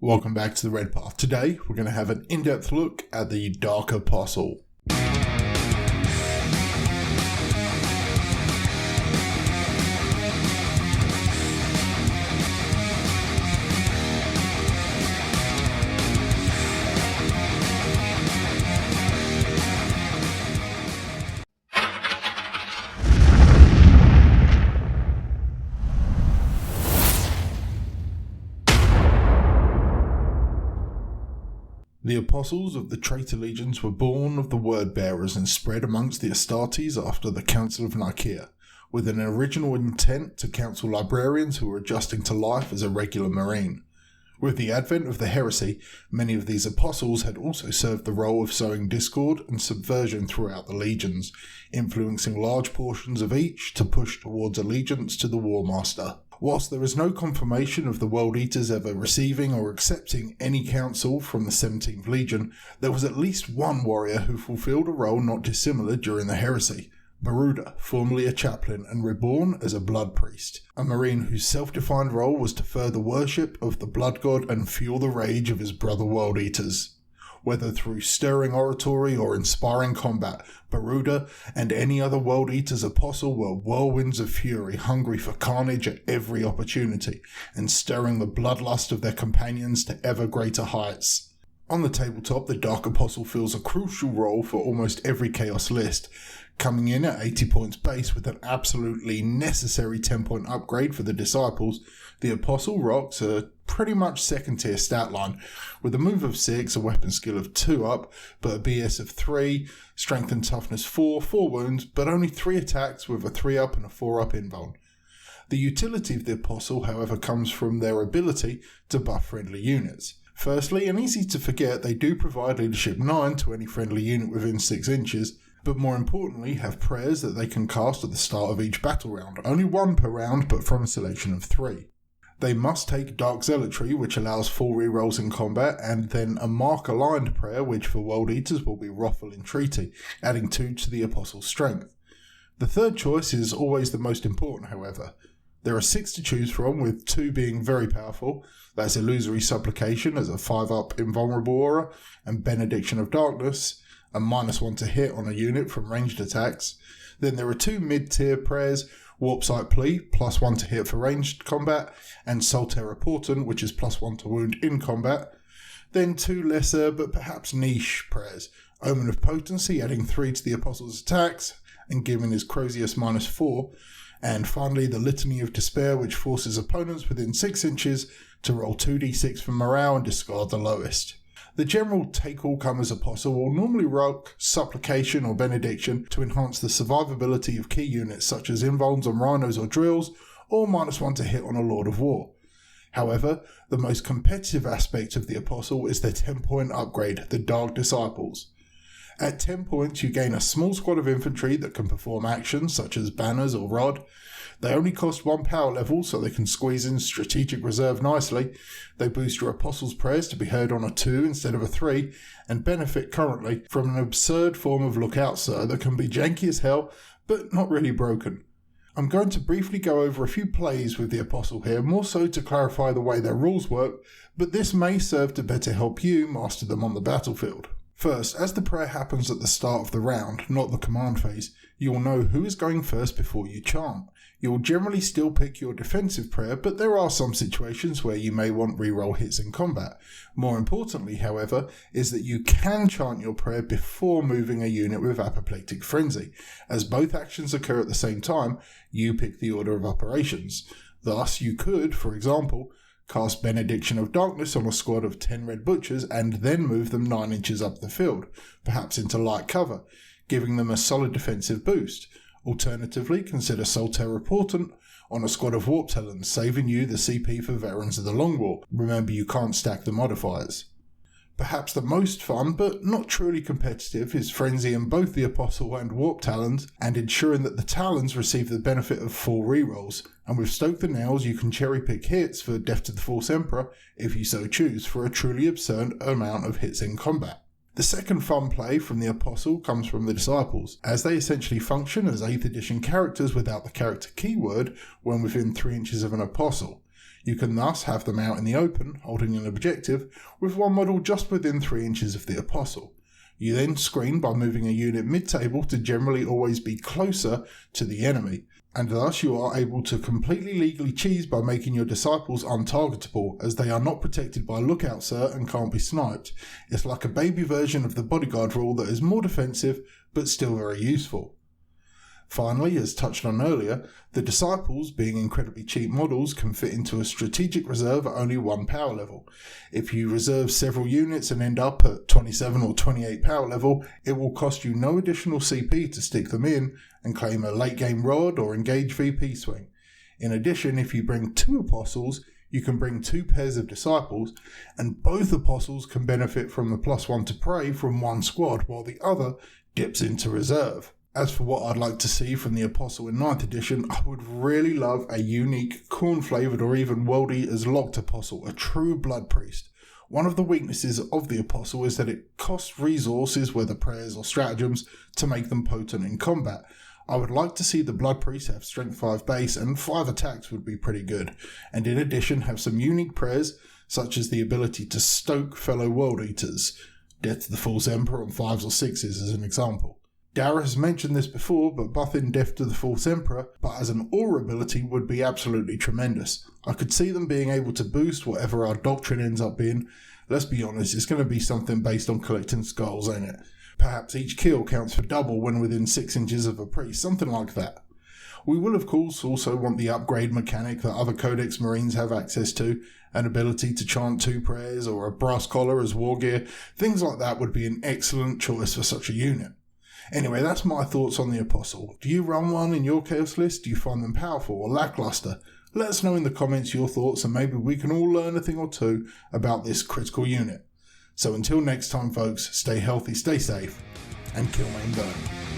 Welcome back to the Red Path. Today, we're going to have an in-depth look at the Dark Apostle. The Apostles of the Traitor Legions were born of the Word-Bearers and spread amongst the Astartes after the Council of Nicaea, with an original intent to counsel librarians who were adjusting to life as a regular marine. With the advent of the heresy, many of these apostles had also served the role of sowing discord and subversion throughout the legions, influencing large portions of each to push towards allegiance to the War Master. Whilst there is no confirmation of the World Eaters ever receiving or accepting any counsel from the 17th Legion, there was at least one warrior who fulfilled a role not dissimilar during the heresy. Baruda, formerly a chaplain and reborn as a blood priest, a marine whose self-defined role was to further worship of the blood god and fuel the rage of his brother World Eaters. Whether through stirring oratory or inspiring combat, Baruda and any other World Eater's apostle were whirlwinds of fury, hungry for carnage at every opportunity, and stirring the bloodlust of their companions to ever greater heights. On the tabletop, the Dark Apostle fills a crucial role for almost every Chaos list, coming in at 80 points base with an absolutely necessary 10-point upgrade for the Disciples. The Apostle rocks a pretty much second tier stat line, with a move of 6, a weapon skill of 2 up, but a BS of 3, strength and toughness 4, 4 wounds, but only 3 attacks with a 3 up and a 4 up invuln. The utility of the Apostle, however, comes from their ability to buff friendly units. Firstly, and easy to forget, they do provide leadership 9 to any friendly unit within 6 inches, but more importantly have prayers that they can cast at the start of each battle round, only 1 per round but from a selection of 3. They must take Dark Zealotry, which allows full rerolls in combat, and then a mark-aligned prayer, which for World Eaters will be Wrathful Entreaty, adding 2 to the Apostle's strength. The third choice is always the most important, however. There are 6 to choose from, with 2 being very powerful. That's Illusory Supplication as a 5-up invulnerable aura, and Benediction of Darkness, a -1 to hit on a unit from ranged attacks. Then there are 2 mid-tier prayers, Warp Sight Plea, +1 to hit for ranged combat, and Solterra Portent, which is +1 to wound in combat. Then 2 lesser but perhaps niche prayers, Omen of Potency, adding 3 to the Apostle's attacks, and giving his Crozius -4, and finally the Litany of Despair, which forces opponents within 6 inches to roll 2d6 for morale and discard the lowest. The general take-all-comers apostle will normally rock Supplication or Benediction to enhance the survivability of key units such as invulns on rhinos or drills, or -1 to hit on a Lord of War. However, the most competitive aspect of the apostle is their 10-point upgrade, the Dark Disciples. At 10 points, you gain a small squad of infantry that can perform actions such as banners or rod. They only cost 1 power level, so they can squeeze in strategic reserve nicely. They boost your Apostles' Prayers to be heard on a 2 instead of a 3, and benefit currently from an absurd form of Lookout Sir that can be janky as hell, but not really broken. I'm going to briefly go over a few plays with the Apostle here, more so to clarify the way their rules work, but this may serve to better help you master them on the battlefield. First, as the prayer happens at the start of the round, not the command phase, you will know who is going first before you chant. You will generally still pick your defensive prayer, but there are some situations where you may want reroll hits in combat. More importantly, however, is that you can chant your prayer before moving a unit with Apoplectic Frenzy. As both actions occur at the same time, you pick the order of operations. Thus, you could, for example, cast Benediction of Darkness on a squad of 10 Red Butchers and then move them 9 inches up the field, perhaps into light cover, giving them a solid defensive boost. Alternatively, consider Solterra Portent on a squad of Warp Talons, saving you the CP for Veterans of the Long War. Remember, you can't stack the modifiers. Perhaps the most fun, but not truly competitive, is Frenzy in both the Apostle and Warp Talons, and ensuring that the Talons receive the benefit of full rerolls. And with Stoke the Nails, you can cherry pick hits for Death to the False Emperor, if you so choose, for a truly absurd amount of hits in combat. The second fun play from the Apostle comes from the Disciples, as they essentially function as 8th edition characters without the character keyword when within 3 inches of an Apostle. You can thus have them out in the open, holding an objective, with one model just within 3 inches of the Apostle. You then screen by moving a unit mid-table to generally always be closer to the enemy, and thus you are able to completely legally cheese by making your disciples untargetable, as they are not protected by lookout cert and can't be sniped. It's like a baby version of the bodyguard rule that is more defensive, but still very useful. Finally, as touched on earlier, the disciples, being incredibly cheap models, can fit into a strategic reserve at only 1 power level. If you reserve several units and end up at 27 or 28 power level, it will cost you no additional CP to stick them in and claim a late game rod or engage VP swing. In addition, if you bring 2 apostles, you can bring 2 pairs of disciples, and both apostles can benefit from the +1 to prey from one squad, while the other dips into reserve. As for what I'd like to see from the Apostle in 9th edition, I would really love a unique, Khorne flavoured or even worldy as locked Apostle, a true blood priest. One of the weaknesses of the Apostle is that it costs resources, whether prayers or stratagems, to make them potent in combat. I would like to see the blood priest have strength 5 base, and 5 attacks would be pretty good, and in addition have some unique prayers, such as the ability to stoke fellow world eaters, Death to the False Emperor on 5s or 6s as an example. Dara has mentioned this before, but buffing Death to the False Emperor, but as an aura ability, would be absolutely tremendous. I could see them being able to boost whatever our doctrine ends up being. Let's be honest, it's going to be something based on collecting skulls, ain't it? Perhaps each kill counts for double when within 6 inches of a priest, something like that. We will of course also want the upgrade mechanic that other Codex Marines have access to, an ability to chant 2 prayers or a brass collar as war gear. Things like that would be an excellent choice for such a unit. Anyway, that's my thoughts on the Apostle. Do you run one in your Chaos list? Do you find them powerful or lackluster? Let us know in the comments your thoughts, and maybe we can all learn a thing or two about this critical unit. So until next time folks, stay healthy, stay safe, and kill main burn.